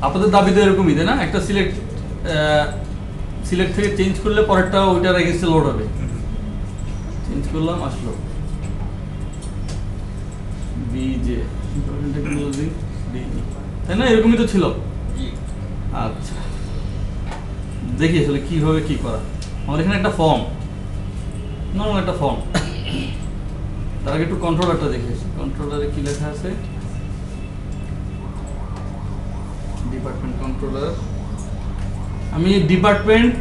আপনাদের দাবি তো এরকমই তাই না, একটা সিলেক্ট থেকে চেঞ্জ করলে পরেরটা ওইটার এগেইনস্টে লোড হবে। চেঞ্জ করলাম, আসলো বিজে টেকনোলজি ডি, তাই না? এরকমই তো ছিল। আচ্ছা, দেখি আসলে কিভাবে কি করা। আমাদের এখানে একটা ফর্ম, নর্মাল একটা ফর্ম। তার আগে একটু কন্ট্রোলারটা দেখে আসি। কন্ট্রোলারে কি লেখা আছে? Department controller. আমি ডিপার্টমেন্ট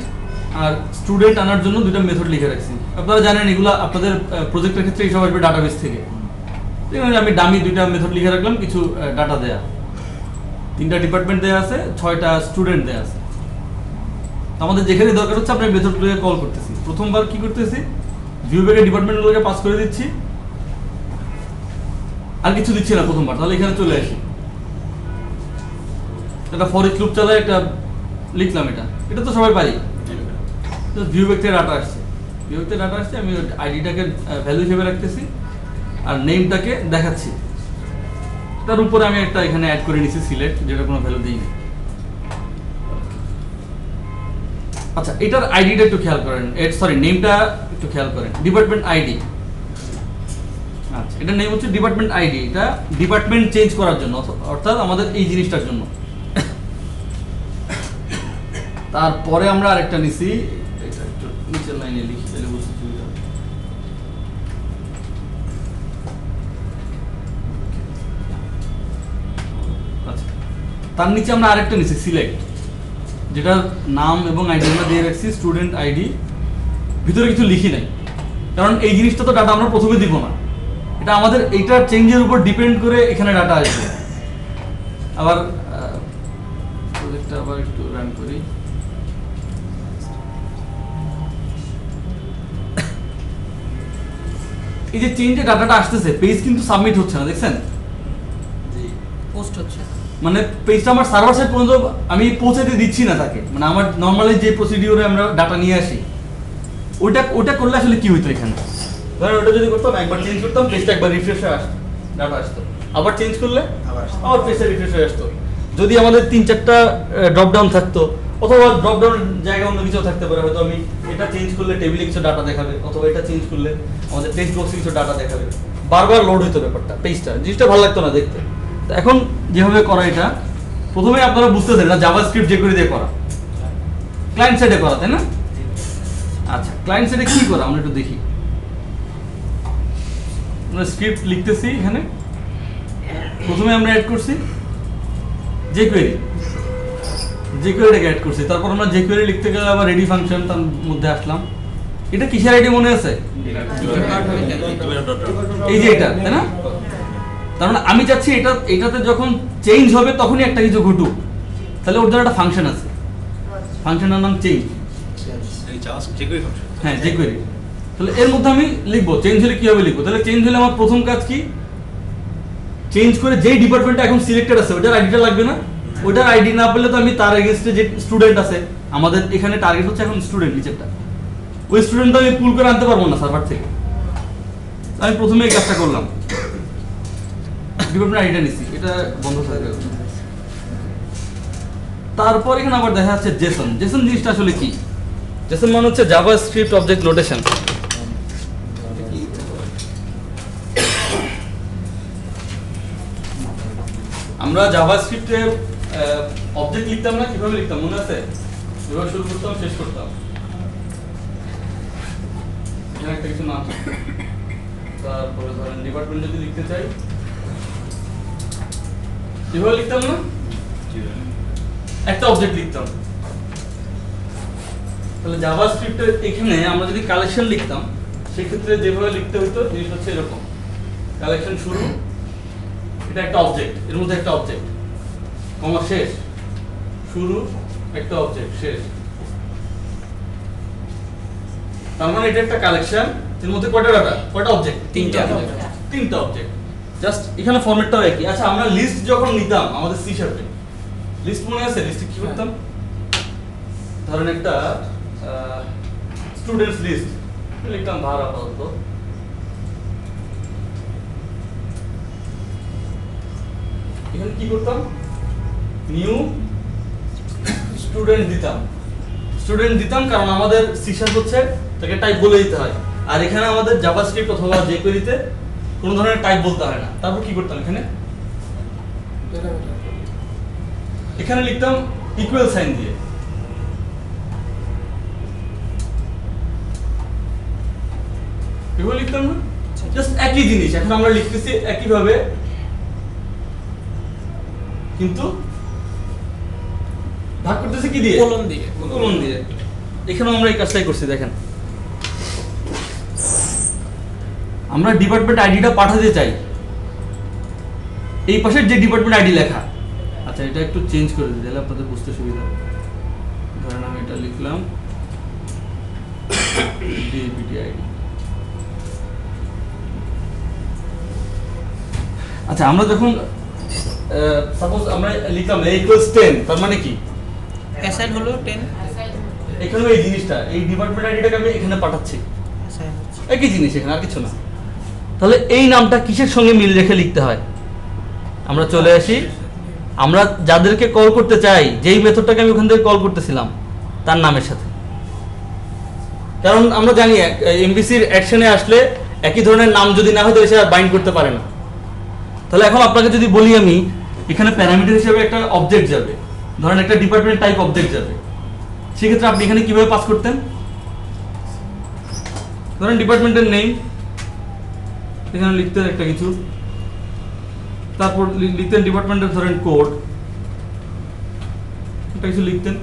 আর স্টুডেন্ট আনার জন্য দুটো মেথড লিখে রাখছি। আপনারা জানেন এগুলো আপনাদের প্রজেক্টের ক্ষেত্রে এইসব আসবে ডাটাবেস থেকে। আমি ডামি দুইটা মেথড লিখে রাখলাম, কিছু ডাটা দেয়া। 3টা ডিপার্টমেন্ট দেয়া আছে, 6টা স্টুডেন্ট দেয়া আছে। আমাদের যেখানে দরকার হচ্ছে আমরা মেথডগুলোকে কল করতেছি। প্রথমবার কি করতেছি, ভিউ ব্যাগে ডিপার্টমেন্টগুলোকে পাস করে দিচ্ছি, আর কিছু দিচ্ছি না প্রথমবার। তাহলে এখানে চলে আসি, একটা ফর ইচ লুপ চালায় একটা লিখলাম। এটা তো সবাই পারি। ভিউ ব্যাগ থেকে ডাটা আসছে, ভিউ ব্যাগ থেকে ডাটা আসছে, আমি আইডিটাকে ভ্যালু হিসেবে রাখতেছি আর নেমটাকে দেখাচ্ছি। তার উপরে আমি একটা এখানে অ্যাড করে নিচ্ছি সিলেক্ট, যেটা কোনো ভ্যালু দিইনি। আচ্ছা, এটার আইডিটা একটু খেয়াল করেন, সরি নেমটা একটু খেয়াল করেন, ডিপার্টমেন্ট আইডি। আচ্ছা, এটার নেম হচ্ছে ডিপার্টমেন্ট আইডি। এটা ডিপার্টমেন্ট চেঞ্জ করার জন্য, অর্থাৎ আমাদের এই জিনিসটার জন্য। তারপরে আমরা আরেকটা নিছি, এটা একটু নিচের লাইনে লিখি তাহলে বুঝতে সুবিধা হবে। আচ্ছা, তার নিচে আমরা আরেকটা নিছি সিলেক্ট, যেটার নাম এবং আইডি আমরা দিয়ে রাখছি স্টুডেন্ট আইডি। ভিতরে কিছু লিখি নাই, কারণ এই জিনিসটা তো ডাটা আমরা প্রথমে দিব না। এটা আমাদের এইটার চেঞ্জের উপর ডিপেন্ড করে এখানে ডাটা আসবে। আবার প্রজেক্টটা আবার একটু রান করি। এই যে চেঞ্জে ডাটাটা আসতেছে, পেজ কিন্তু সাবমিট হচ্ছে না, দেখছেন? পোস্ট হচ্ছে, মানে পেজটা আমার সার্ভার সাইড পর্যন্ত আমি পৌঁছাতে দিচ্ছি না তাকে। মানে আমার নর্মালি যে প্রসিডিউরে আমরা ডাটা নিয়ে আসি, ওটা করলে আসলে কি হইতো এখানে? ধরেন ওটা যদি করতাম, একবার চেঞ্জ করতাম, পেজটা একবার রিফ্রেশ হয়ে আসতো, ডাটা আসতো। আবার চেঞ্জ করলে আবার পেজটা রিফ্রেশ হয়ে আসতো। যদি আমাদের 3-4টা ড্রপ ডাউন থাকতো, অথবা ড্রপ ডাউন জায়গায় অন্য কিছু থাকতে পারে, হয়তো আমি এটা চেঞ্জ করলে টেবিলে কিছু ডাটা দেখাবে, অথবা এটা চেঞ্জ করলে আমাদের টেক্সট বক্সে কিছু ডাটা দেখাবে। বারবার লোড হইতো ব্যাপারটা, পেজটা, জিনিসটা ভালো লাগতো না দেখতে। তো এখন যেভাবে করা, এটা প্রথমে আপনারা বুঝতেছেন এটা জাভাস্ক্রিপ্ট jQuery দিয়ে করা, ক্লায়েন্ট সাইডে করা, তাই না? আচ্ছা, ক্লায়েন্ট সাইডে কি করা আমরা একটু দেখি। আমরা স্ক্রিপ্ট লিখতেছি এখানে। প্রথমে আমরা অ্যাড করছি jQuery-টাকে অ্যাড করছি। তারপর আমরা jQuery লিখতে গেলে আবার রেডি ফাংশন, তার মধ্যে আসলাম। এটা কিসের আইডি মনে আছে? এই যে এটা, তাই না? তার মানে আমি চাচ্ছি এটাতে যখন চেঞ্জ হবে তখনই একটা কিছু ঘটুক। তাহলে ওর জন্য একটা ফাংশন আছে, ফাংশনের নাম চেঞ্জ। হ্যাঁ, jQuery। তাহলে এর মধ্যে আমি লিখবো চেঞ্জ হলে কিভাবে লিখবো। তাহলে চেঞ্জ হলে আমার প্রথম কাজ কি, চেঞ্জ করে যেই ডিপার্টমেন্টটা এখন সিলেক্টেড আছে ওটার আইডিটা লাগবে না? ওটার আইডি না পেলে তো আমি তার এগেইনস্টে যে স্টুডেন্ট আছে, আমাদের এখানে টার্গেট হচ্ছে এখন স্টুডেন্ট, নিচেরটা, ওই স্টুডেন্টটা আমি পুল করে আনতে পারবো না সার্ভার থেকে। আমি প্রথমে এই কাজটা করলাম, ডিপার্টমেন্ট আইডিটা নিছি, এটা বন্ধ থাকবে। তারপর এখানে আবার দেখা যাচ্ছে জেসন। জেসন জিনিসটা আসলে কি? জেসন মানে হচ্ছে জাভাস্ক্রিপ্ট অবজেক্ট নোটেশন। আমরা জাভাস্ক্রিপ্টে অবজেক্ট লিখতাম না, কিভাবে লিখতাম মনে আছে? এভাবে শুরু করতাম, শেষ করতাম, এখানে একটা কিছু নাম। তারপরে ধরেন ডিপার্টমেন্ট যদি লিখতে চাই, এভাবে লিখতাম না, একটা অবজেক্ট লিখতাম। তাহলে জাভাস্ক্রিপ্টের এখানে আমরা যদি কালেকশন লিখতাম, সেক্ষেত্রে যেভাবে লিখতে হতো জিনিস হচ্ছে এরকম, কালেকশন শুরু, এটা একটা অবজেক্ট, এর মধ্যে একটা অবজেক্ট, কমা শেষ, শুরু একটা অবজেক্ট, শেষ। তার মানে এটা একটা কালেকশন, এর মধ্যে কয়টা ডাটা, কয়টা অবজেক্ট? তিনটা অবজেক্ট। জাস্ট এখানে ফরম্যাটটাও একই। আচ্ছা, আমরা লিস্ট যখন নিতাম আমাদের সি শার্পে, লিস্ট মনে আছে? লিস্টে কি করতাম? ধরেন একটা স্টুডেন্টস লিস্ট লিখতাম, ভার আপাতত। এখানে কি করতাম? নিউ স্টুডেন্ট দিতাম কারণ আমাদের সিশার্প হচ্ছে তাকে টাইপ বলে দিতে হয়, আর এখানে আমাদের জাভাস্ক্রিপ্ট অথবা jQuery-তে কোনো ধরনের টাইপ বলতে হয় না। তারপর কি করতাম এখানে লিখতাম ইকুয়াল সাইন দিয়ে। এগুলো লিখতাম না, জাস্ট একই জিনিস। এখন আমরা লিখতেছি একই ভাবে, কিন্তু ভাগ করতেছি কি দিয়ে? কোলন দিয়ে। এখানে আমরা এই কাজটাই করছি। দেখেন, আমরা ডিপার্টমেন্ট আইডিটা পাঠাতে চাই, এই পাশের যে ডিপার্টমেন্ট আইডি লেখা। আচ্ছা, এটা একটু চেঞ্জ করে দিই তাহলে আপনাদের বুঝতে সুবিধা হবে। ধরেন আমি এটা লিখলাম ডিপিটি আইডি। আচ্ছা, আমরা যখন সাপোজ আমরা লিখলাম a = 10, তার মানে কি অ্যাসাইন হলো 10, এখানে এই জিনিসটা, এই ডিপার্টমেন্ট আইডিটাকে আমি এখানে পাঠাচ্ছি, অ্যাসাইন হচ্ছে। একই জিনিস, এখানে আর কিছু না। তাহলে এই নামটা কিসের সঙ্গে মিল রেখে লিখতে হয়? আমরা চলে আসি, আমরা যাদেরকে কল করতে চাই, যেই মেথডটাকে আমি ওখান থেকে কল করতেছিলাম তার নামের সাথে। কারণ আমরা জানি এমভিসির অ্যাকশনে আসলে একই ধরনের নাম যদি না হয় তাহলে সে আর বাইন্ড করতে পারে না। তাহলে এখন আপনাকে যদি বলি আমি এখানে প্যারামিটার হিসেবে একটা অবজেক্ট যাবে, ধরেন একটা ডিপার্টমেন্ট টাইপ অবজেক্ট যাবে, সেক্ষেত্রে আপনি এখানে কিভাবে পাস করতেন? ধরেন ডিপার্টমেন্টের নেম এখানে লিখতেন একটা কিছু, তারপর লিখতেন ডিপার্টমেন্টের ধরেন কোড, একটা কিছু লিখতেন।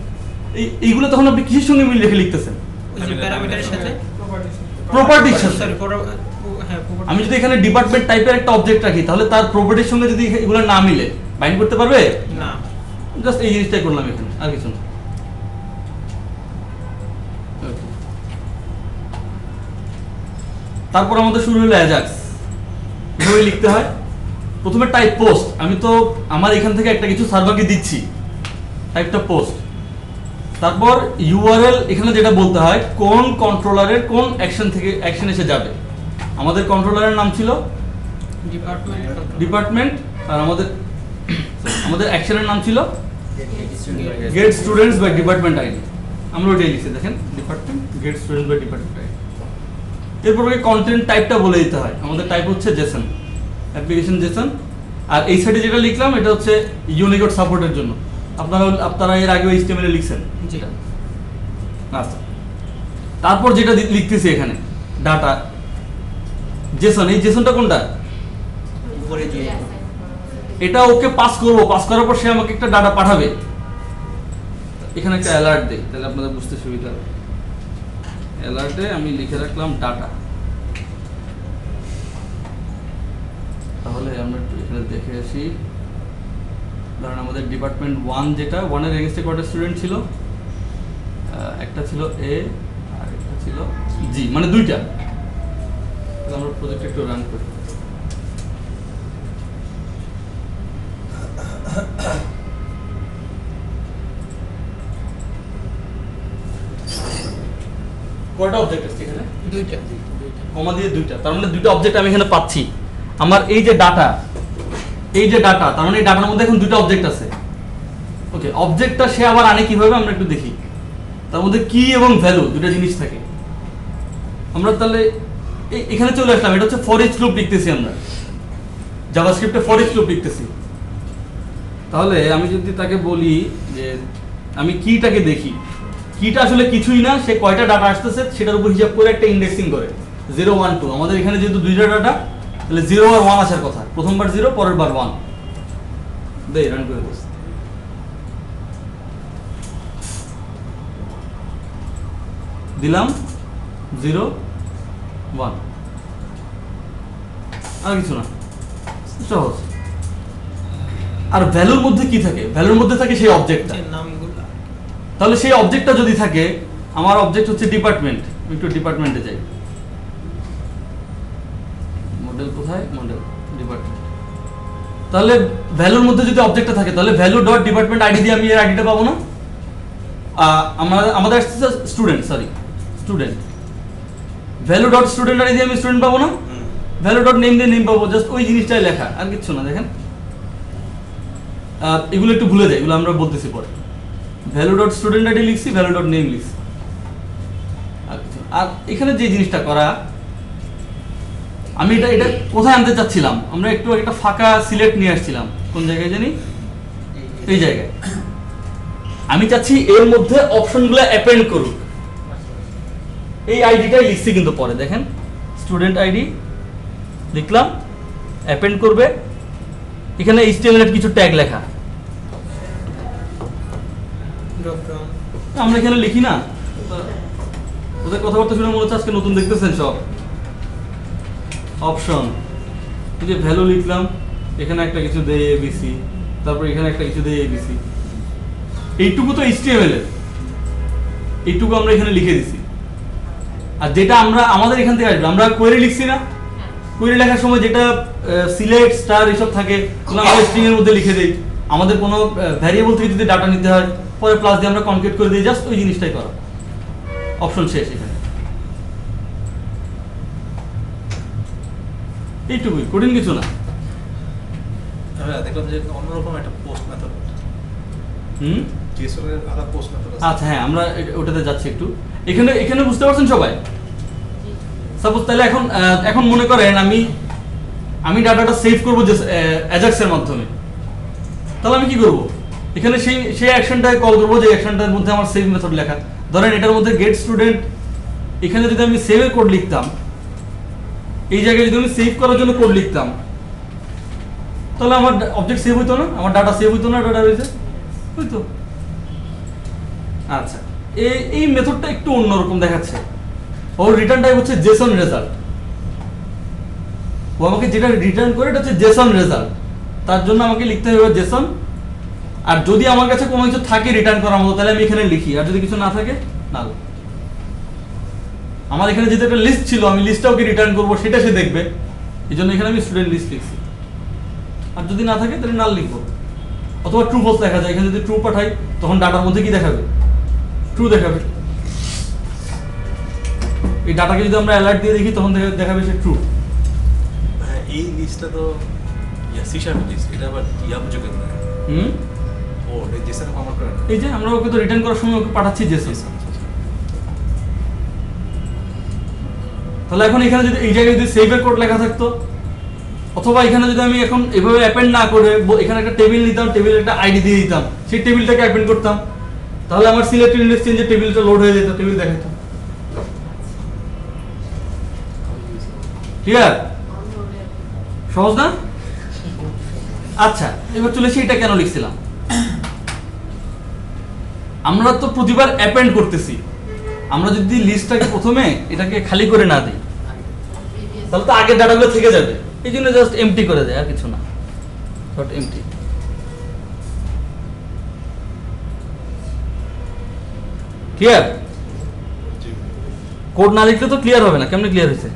এইগুলো তখন আপনি কিসের সঙ্গে মিল রেখে লিখতেছেন? ওই যে প্যারামিটারের সাথে, প্রপার্টির সাথে। সরি, আমি যদি এখানে ডিপার্টমেন্ট টাইপের একটা অবজেক্ট রাখি, তাহলে তার প্রপার্টির সঙ্গে যদি এগুলো না মিলে বাইন্ড করতে পারবে না। জাস্ট এই জিনিসটাই করলাম এখানে, আর কিছু না। তারপর আমাদের শুরু হলো অ্যাজাক্স। এভাবে লিখতে হয়। প্রথমে টাইপ পোস্ট, আমি তো আমার এখান থেকে একটা কিছু সার্ভারকে দিচ্ছি, টাইপটা পোস্ট। তারপর ইউআরএল, এখানে যেটা বলতে হয় কোন কন্ট্রোলারের কোন অ্যাকশন থেকে অ্যাকশন এসে যাবে। আমাদের কন্ট্রোলারের নাম ছিল ডিপার্টমেন্ট, আর আমাদের অ্যাকশনের নাম ছিল get students by department ID. আমরা ওটাই লিখছি, দেখেন department get students by department ID. এরপর কন্টেন্ট টাইপটা বলে দিতে হয়, আমাদের টাইপ হচ্ছে জেসন, অ্যাপ্লিকেশন জেসন। আর এই সাইডে যেটা লিখলাম এটা হচ্ছে ইউনিকোড সাপোর্টের জন্য। আপনারা এর আগে HTML এ লিখছেন। আচ্ছা, তারপর যেটা লিখতেছি এখানে ডাটা জেসন, এই জেসনটা কোনটা? উপরে দিয়ে এটা ওকে পাস করব, পাস করার পর সে আমাকে একটা ডাটা পাঠাবে। এখানে একটা অ্যালার্ট দেই তাহলে আপনাদের বুঝতে সুবিধা হবে। অ্যালার্টে আমি লিখে রাখলাম ডাটা। তাহলে আমরা একটু এখানে দেখে আসি। ধরেন আমাদের ডিপার্টমেন্ট 1, যেটা 1 এর এগেইনস্টে কয়টা স্টুডেন্ট ছিল? একটা ছিল এ আর একটা ছিল জি, মানে দুইটা। তাহলে আমরা প্রজেক্ট একটু রান করি। কয়টা অবজেক্ট আছে এখানে? দুইটা, কমা দিয়ে দুইটা, তার মানে দুইটা অবজেক্ট আমি এখানে পাচ্ছি। আমার এই যে ডাটা, তার মানে এই ডাটার মধ্যে এখন দুইটা অবজেক্ট আছে। ওকে, অবজেক্টটা সে আবার আনে কিভাবে আমরা একটু দেখি। তার মধ্যে কি এবং ভ্যালু দুটো জিনিস থাকে। আমরা তাহলে এখানে চলে আসলাম, এটা হচ্ছে ফর ইচ লুপ লিখতেছি আমরা, জাভাস্ক্রিপ্টে ফর ইচ লুপ লিখতেছি। তাহলে আমি যদি তাকে বলি যে আমি কিটাকে দেখি, কিটা আসলে কিছুই না, সে কয়টা ডাটা আসতেছে সেটার উপর হিসাব করে একটা ইন্ডেক্সিং করে 0 1 2। আমাদের এখানে যেহেতু দুইটা ডাটা, তাহলে 0 আর 1 আসার কথা, প্রথমবার 0 পরের বার 1। দেই রান করে দিস। দিলাম 0 1, আর কিছু না, সহজ। আর ভ্যালুর মধ্যে কি থাকে? ভ্যালুর মধ্যে থাকে সেই অবজেক্টটা। নামগুলো। তাহলে সেই অবজেক্টটা যদি থাকে, আমার অবজেক্ট হচ্ছে ডিপার্টমেন্ট, একটু ডিপার্টমেন্টে যাই। মডেল কোথায়? Model department. তাহলে ভ্যালুর মধ্যে যদি অবজেক্টটা থাকে, তাহলে ভ্যালু ডট ডিপার্টমেন্ট আইডি দিয়ে আমি এর আইডিটা পাবো না? আমাদের আসছে student, value dot student ID দিয়ে আমি স্টুডেন্ট পাবো না? ভ্যালু ডট নেম দিয়ে নেম পাবো, জাস্ট ওই জিনিসটাই লেখা, আর কিছু না। দেখেন এগুলো একটু ভুলে যাই, এগুলো আমরা বলতেছি পরে। ভ্যালু ডট স্টুডেন্ট আইডি লিখছি, ভ্যালু ডট নেম লিখছি। আর এখানে যে জিনিসটা করা, আমি এটা কোথায় আনতে চাচ্ছিলাম, আমরা একটু একটা ফাঁকা সিলেক্ট নিয়ে আসছিলাম, কোন জায়গায় জানি, এই জায়গায়। আমি চাচ্ছি এর মধ্যে অপশনগুলো অ্যাপেন্ড করুক। এই আইডিটাই লিখছি কিন্তু পরে দেখেন, স্টুডেন্ট আইডি লিখলাম, অ্যাপেন্ড করবে। এখানে HTML এর কিছু ট্যাগ লেখা, ড্রপ ডাউন আমরা এখানে লিখি না। ওদের কথাবার্তা শুনে মনে হচ্ছে আজকে নতুন দেখতেছেন সব। অপশন, এই যে ভ্যালু লিখলাম, এখানে একটা কিছু দেয় ABC, তারপর এখানে একটা কিছু দেয় ABC। এইটুকু তো HTML এর, এইটুকু আমরা এখানে লিখে দিছি। আর যেটা আমরা আমাদের এখান থেকে আসবে, আমরা কোয়েরি লিখছি না, কোয়েরি লেখার সময় যেটা সিলেক্ট স্টার এসব থাকে, ওগুলো আমরা স্ট্রিং এর মধ্যে লিখে দেই। আমাদের কোনো ভ্যারিয়েবল থেকে যদি ডাটা নিতে হয়, পরে প্লাস দিয়ে আমরা কনকেট করে দিই, জাস্ট ওই জিনিসটাই করা। অপশন শেষ এখানে, এইটুকুই, কঠিন কিছু না। হ্যাঁ, দেখলাম যে অন্যরকম একটা পোস্ট মেথড, হুম, JSON এর আলাদা পোস্ট মেথড আছে। আচ্ছা হ্যাঁ, আমরা ওটাতে যাচ্ছি একটু। এখানে এখানে বুঝতে পারছেন সবাই? সাপোজ তাহলে এখন মনে করেন আমি ডাটাটা সেভ করবো অ্যাজাক্স এর মাধ্যমে, তাহলে আমি কি করব? এখানে সেই অ্যাকশনটায় কল করবো, যে অ্যাকশনটার মধ্যে আমার সেভ মেথড লেখা। ধরেন এটার মধ্যে গেট স্টুডেন্ট, এখানে যদি আমি সেভের কোড লিখতাম, এই জায়গায় যদি আমি সেভ করার জন্য কোড লিখতাম, তাহলে আমার অবজেক্ট সেভ হইতো না, আমার ডাটা সেভ হইতো না, ডাটা হইছে হইতো। আচ্ছা, এই মেথডটা একটু অন্যরকম দেখাচ্ছে। ওর রিটার্ন টাইপ হচ্ছে জেসন রেজাল্ট। ও আমাকে যেটা রিটার্ন করে এটা হচ্ছে জেসন রেজাল্ট, তার জন্য আমাকে লিখতে হবে জেসন। আর যদি আমার কাছে কোনো কিছু থাকে রিটার্ন করার মতো, তাহলে আমি এখানে লিখি, আর যদি কিছু না থাকে না। আমার এখানে যেটা একটা লিস্ট ছিল, আমি লিস্টটা ওকে রিটার্ন করবো, সেটা সে দেখবে, এই জন্য এখানে আমি স্টুডেন্ট লিস্ট লিখছি। আর যদি না থাকে তাহলে নাল লিখবো, অথবা ট্রু ফলস দেখা যায়। এখানে যদি ট্রু পাঠাই, তখন ডাটার মধ্যে কি দেখাবে? ট্রু দেখাবে। এই ডাটাকে যদি আমরা অ্যালার্ট দিয়ে দেখি, তখন দেখাবে সে ট্রু। হ্যাঁ, এই লিস্টটা তো সি শার্প লিস্ট, এটা আবার বুঝে কেন? হুম, ও এটা JSON কনভার্ট করে না। এই যে আমরা ওকে তো রিটার্ন করার সময় ওকে পাঠাচ্ছি জেসন। তাহলে এখন এখানে যদি এই জায়গায় যদি সেভের কোড লেখা থাকতো, অথবা এখানে যদি আমি এখন এভাবে অ্যাপেন্ড না করে এখানে একটা টেবিল নিতাম, টেবিলের একটা আইডি দিয়ে দিতাম, সেই টেবিলটাকে অ্যাপেন্ড করতাম, তাহলে আমার সিলেক্টেড ইন্ডেক্স চেঞ্জে টেবিলটা লোড হয়ে যেত, টেবিল দেখাতো। ক্লিয়ার? সহজ না? আচ্ছা, এবার চলে এসে এটা কেন লিখছিলাম। আমরা তো প্রতিবার অ্যাপেন্ড করতেছি, আমরা যদি লিস্টটাকে প্রথমে এটাকে খালি করে না দিই, তাহলে তো আগের ডাটাগুলো থেকে যাবে। এই জন্য জাস্ট এমটি করে দেয়, আর কিছু না, ডট এমটি। ক্লিয়ার? কোড না লিখলে তো ক্লিয়ার হবে না। কেমনে ক্লিয়ার হয়েছে?